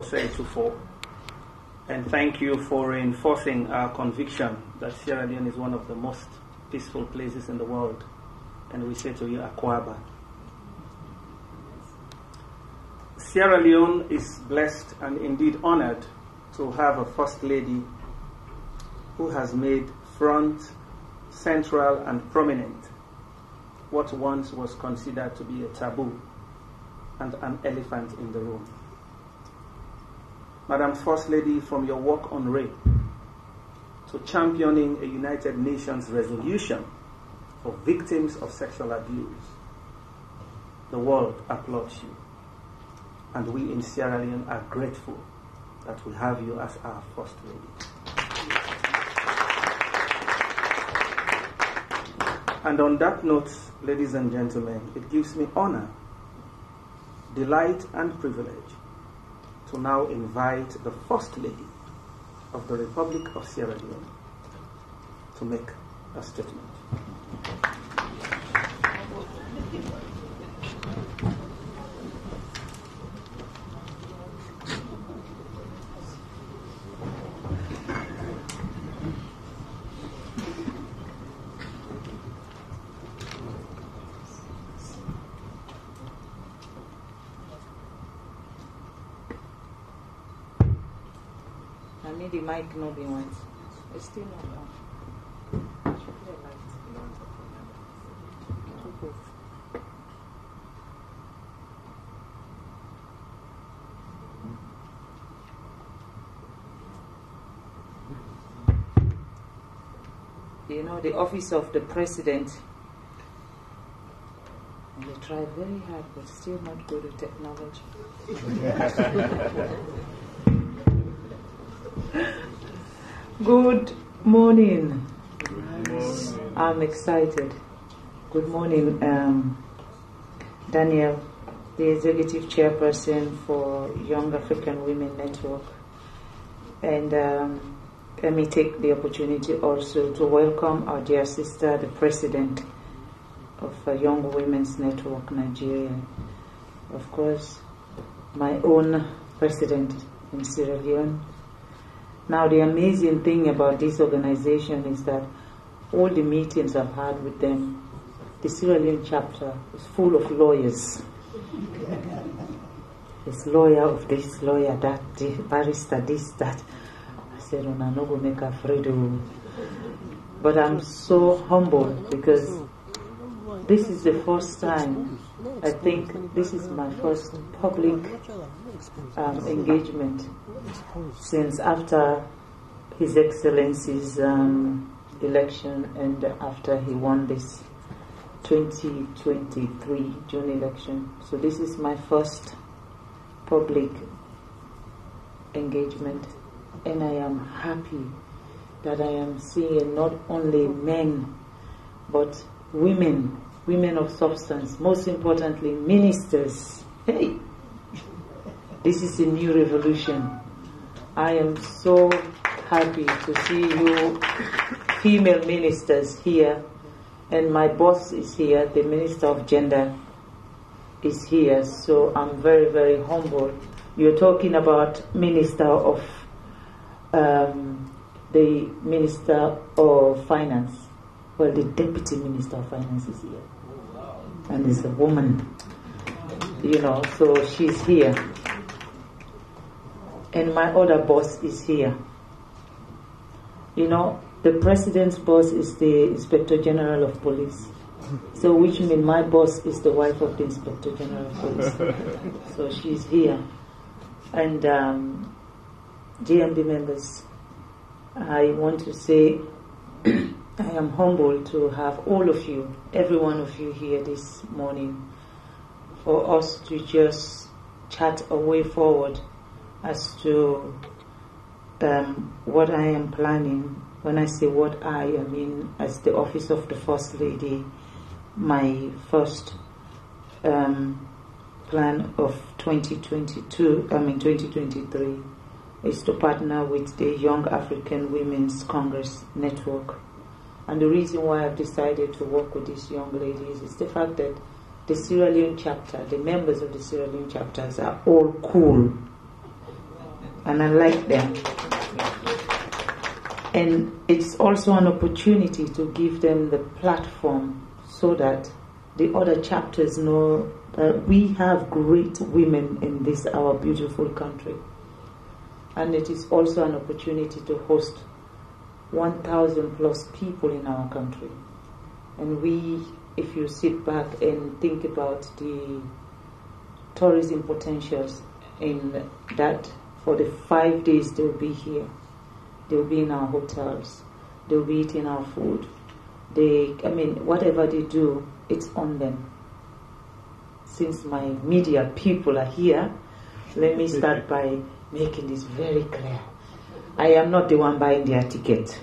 Say to 4. And thank you for reinforcing our conviction that Sierra Leone is one of the most peaceful places in the world. And we say to you, Akwaba. Sierra Leone is blessed and indeed honored to have a First Lady who has made front, central, and prominent what once was considered to be a taboo and an elephant in the room. Madam First Lady, from your work on rape to championing a United Nations resolution for victims of sexual abuse, the world applauds you. And we in Sierra Leone are grateful that we have you as our First Lady. And on that note, ladies and gentlemen, it gives me honor, delight, and privilege to now invite the First Lady of the Republic of Sierra Leone to make a statement. The mic not be on. It's still not on. You know, the office of the president, and they try very hard, but still not good at technology. Good morning. I'm excited. Good morning, Daniel, the Executive Chairperson for Young African Women Network. And let me take the opportunity also to welcome our dear sister, the President of Young Women's Network Nigeria. Of course, my own President in Sierra Leone. Now, the amazing thing about this organization is that all the meetings I've had with them, the Sierra Leone chapter is full of lawyers. It's lawyer of this, lawyer that, barrister this, that. I said, oh, no, go make a fredo. But I'm so humble because this is the first time, I think this is my first public engagement since after His Excellency's election and after he won this 2023 June election. So this is my first public engagement, and I am happy that I am seeing not only men but women of substance, most importantly ministers. Hey, this is a new revolution. I am so happy to see you female ministers here, and my boss is here, the Minister of Gender is here, so I'm very, very humble. You're talking about Minister of the Minister of Finance. Well, the Deputy Minister of Finance is here, and it's a woman, you know, so she's here. And my other boss is here. You know, the president's boss is the Inspector General of Police. So which means my boss is the wife of the Inspector General of Police. So she's here. And GMB members, I want to say I am humbled to have all of you, every one of you here this morning, for us to just chat a way forward as to what I am planning. When I say what I mean as the office of the First Lady, my first plan of 2023 is to partner with the Young African Women's Congress Network. And the reason why I've decided to work with these young ladies is the fact that the Sierra Leone chapter, the members of the Sierra Leone chapters are all cool. and I like them. And it's also an opportunity to give them the platform so that the other chapters know that we have great women in this, our beautiful country. And it is also an opportunity to host 1,000 plus people in our country. And we, if you sit back and think about the tourism potentials in that, for the 5 days they'll be here, they'll be in our hotels, they'll be eating our food. Whatever they do, it's on them. Since my media people are here, let me start by making this very clear. I am not the one buying their ticket.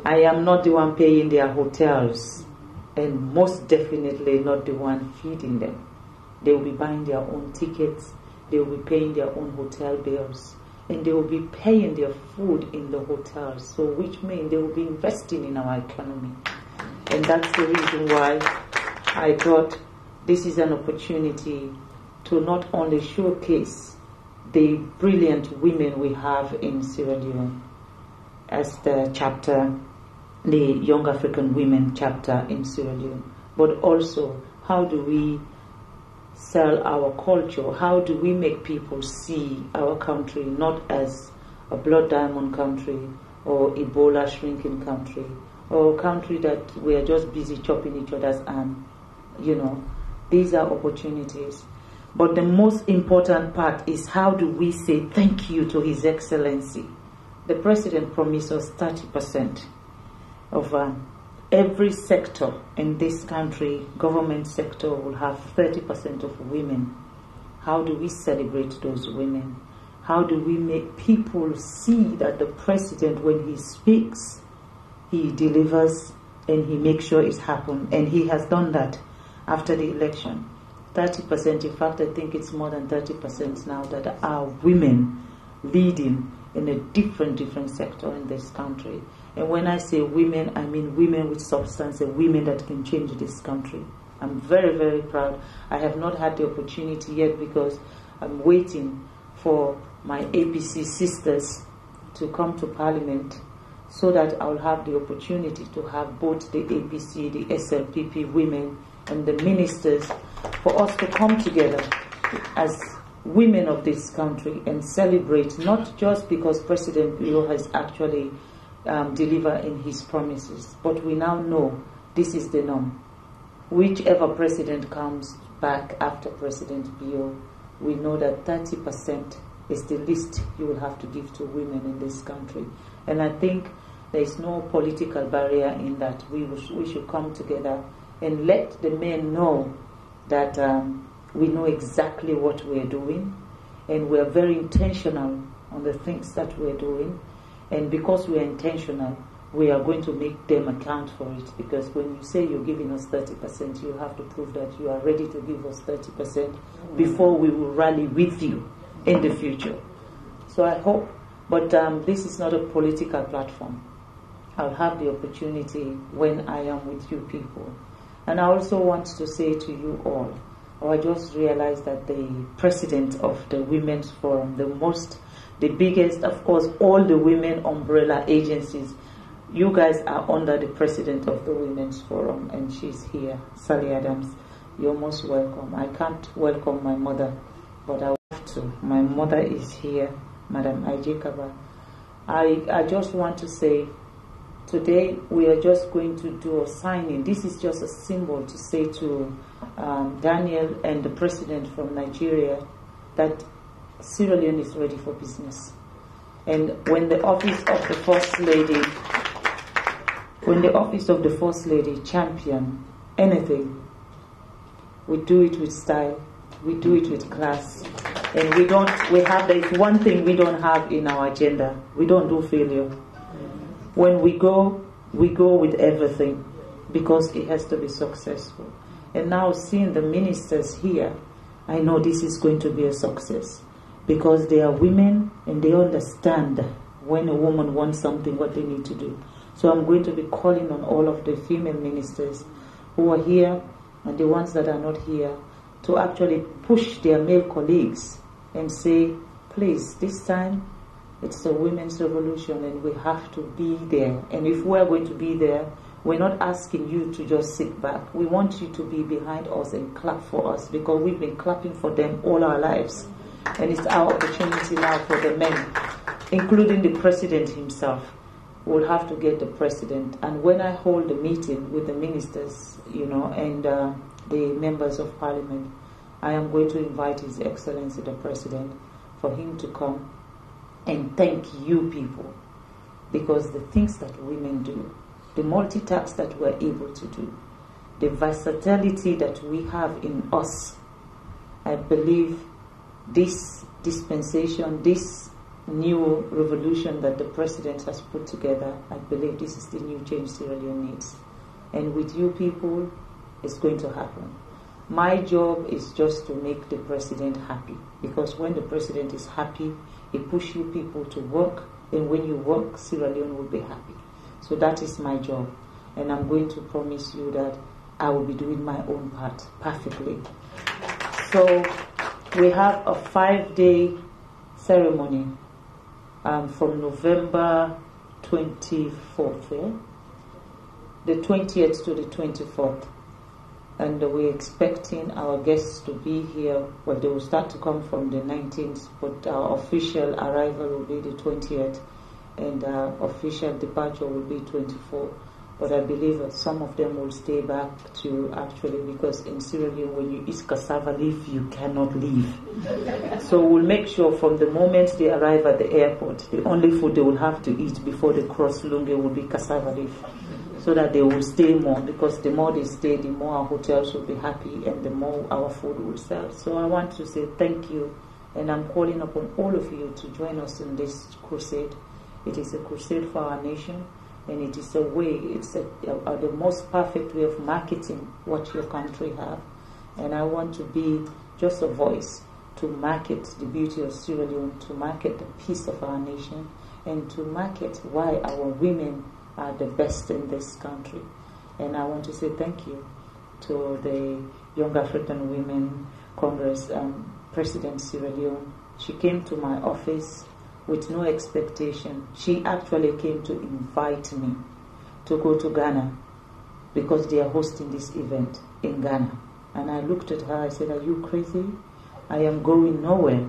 I am not the one paying their hotels, and most definitely not the one feeding them. They will be buying their own tickets, they will be paying their own hotel bills, and they will be paying their food in the hotels, so which means they will be investing in our economy. And that's the reason why I thought this is an opportunity to not only showcase the brilliant women we have in Sierra Leone as the chapter, the Young African Women chapter in Sierra Leone, but also how do we sell our culture? How do we make people see our country not as a blood diamond country or Ebola shrinking country or a country that we are just busy chopping each other's arm? These are opportunities. But the most important part is how do we say thank you to His Excellency. The President promised us 30% of every sector in this country, government sector will have 30% of women. How do we celebrate those women? How do we make people see that the President, when he speaks, he delivers and he makes sure it happens? And he has done that after the election. 30%, in fact, I think it's more than 30% now that are women leading in a different sector in this country. And when I say women, I mean women with substance and women that can change this country. I'm very, very proud. I have not had the opportunity yet because I'm waiting for my APC sisters to come to Parliament so that I'll have the opportunity to have both the APC, the SLPP women and the ministers for us to come together as women of this country and celebrate, not just because President Bio has actually delivered in his promises, but we now know this is the norm. Whichever president comes back after President Bio, we know that 30% is the least you will have to give to women in this country. And I think there is no political barrier in that. We should come together and let the men know that we know exactly what we're doing, and we're very intentional on the things that we're doing. And because we're intentional, we are going to make them account for it. Because when you say you're giving us 30%, you have to prove that you are ready to give us 30% before we will rally with you in the future. So I hope, but this is not a political platform. I'll have the opportunity when I am with you people. And I also want to say to you all, I just realized that the president of the Women's Forum, the biggest, of course, all the women umbrella agencies, you guys are under the president of the Women's Forum, and she's here, Sally Adams. You're most welcome. I can't welcome my mother, but I have to. My mother is here, Madam Ajekaba. I just want to say, today we are just going to do a signing. This is just a symbol to say to Daniel and the president from Nigeria that Sierra Leone is ready for business. And when the office of the First Lady champion anything, we do it with style, we do it with class, and there's one thing we don't have in our agenda. We don't do failure. When we go with everything because it has to be successful. And now seeing the ministers here, I know this is going to be a success because they are women and they understand when a woman wants something, what they need to do. So I'm going to be calling on all of the female ministers who are here and the ones that are not here to actually push their male colleagues and say, please, this time it's a women's revolution and we have to be there. And if we're going to be there, we're not asking you to just sit back. We want you to be behind us and clap for us, because we've been clapping for them all our lives. And it's our opportunity now for the men, including the president himself. We'll have to get the president. And when I hold the meeting with the ministers, and the members of parliament, I am going to invite His Excellency the President for him to come and thank you people, because the things that women do, the multitask that we're able to do, the versatility that we have in us, I believe this dispensation, this new revolution that the President has put together, I believe this is the new change Sierra Leone needs. And with you people, it's going to happen. My job is just to make the President happy, because when the President is happy, he pushes you people to work, and when you work, Sierra Leone will be happy. So that is my job, and I'm going to promise you that I will be doing my own part perfectly. So we have a 5-day ceremony from November 24th, the 20th to the 24th. And we're expecting our guests to be here. Well, they will start to come from the 19th, but our official arrival will be the 20th, and our official departure will be 24th. But I believe that some of them will stay back to actually, because in Sierra Leone, when you eat cassava leaf, you cannot leave. So we'll make sure from the moment they arrive at the airport, the only food they will have to eat before they cross Lunge will be cassava leaf, so that they will stay more, because the more they stay, the more our hotels will be happy and the more our food will sell. So I want to say thank you, and I'm calling upon all of you to join us in this crusade. It is a crusade for our nation, and it is a way, it's the most perfect way of marketing what your country have. And I want to be just a voice to market the beauty of Sierra Leone, to market the peace of our nation, and to market why our women are the best in this country. And I want to say thank you to the Young African Women Congress President Sierra Leone. She came to my office with no expectation. She actually came to invite me to go to Ghana, because they are hosting this event in Ghana. And I looked at her, I said, "Are you crazy? I am going nowhere.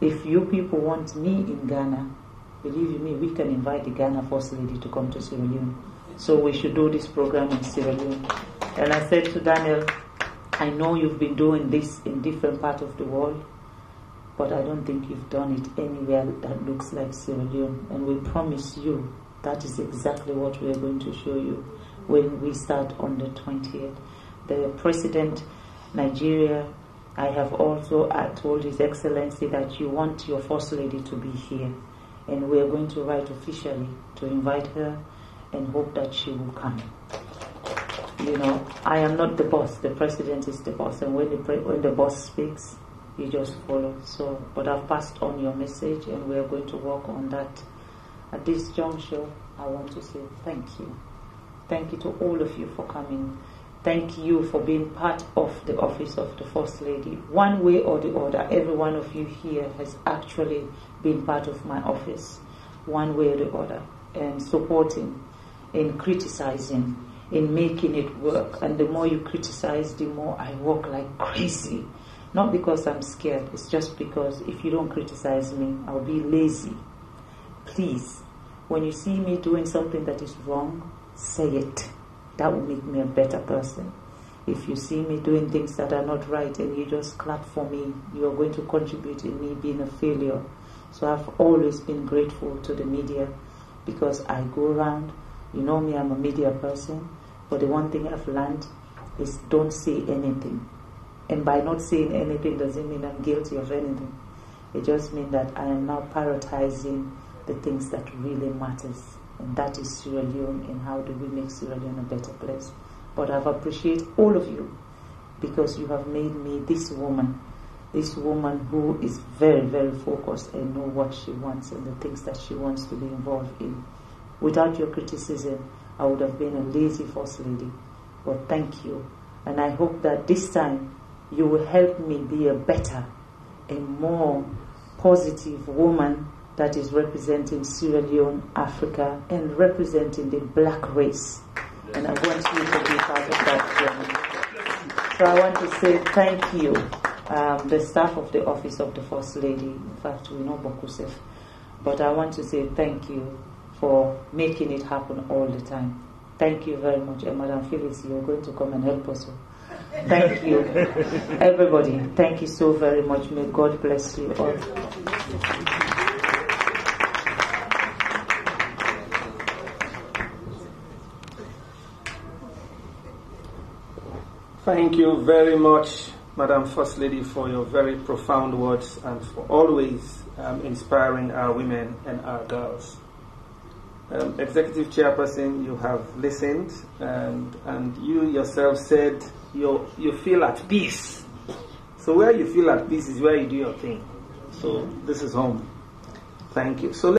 If you people want me in Ghana, believe you me, we can invite the Ghana First Lady to come to Sierra Leone. So we should do this program in Sierra Leone." And I said to Daniel, "I know you've been doing this in different parts of the world, but I don't think you've done it anywhere that looks like Sierra Leone. And we promise you that is exactly what we are going to show you when we start on the 20th. The President, Nigeria, I have also told His Excellency that you want your First Lady to be here. And we are going to write officially to invite her and hope that she will come. I am not the boss. The President is the boss. And when the boss speaks, you just follow. So, but I've passed on your message, and we are going to work on that. At this juncture, I want to say thank you. Thank you to all of you for coming. Thank you for being part of the office of the First Lady. One way or the other, every one of you here has actually been part of my office, one way or the other, and supporting, in criticizing, in making it work. And the more you criticize, the more I work like crazy. Not because I'm scared, it's just because if you don't criticize me, I'll be lazy. Please, when you see me doing something that is wrong, say it. That will make me a better person. If you see me doing things that are not right and you just clap for me, you are going to contribute in me being a failure. So I've always been grateful to the media, because I go around, you know me, I'm a media person, but the one thing I've learned is don't say anything. And by not saying anything doesn't mean I'm guilty of anything. It just means that I am now prioritizing the things that really matters. And that is Sierra Leone, and how do we make Sierra Leone a better place. But I've appreciated all of you, because you have made me this woman who is very, very focused and know what she wants and the things that she wants to be involved in. Without your criticism, I would have been a lazy First Lady. But thank you. And I hope that this time you will help me be a better and more positive woman that is representing Sierra Leone, Africa, and representing the black race. And I want you to be part of that journey. So I want to say thank you, the staff of the Office of the First Lady. In fact, we know Bokusef. But I want to say thank you for making it happen all the time. Thank you very much. And Madam Phyllis, you're going to come and help us. Thank you, everybody. Thank you so very much. May God bless you all. Thank you very much, Madam First Lady, for your very profound words and for always inspiring our women and our girls. Executive Chairperson, you have listened, and you yourself said you feel at peace. So where you feel at peace is where you do your thing. So this is home. Thank you. So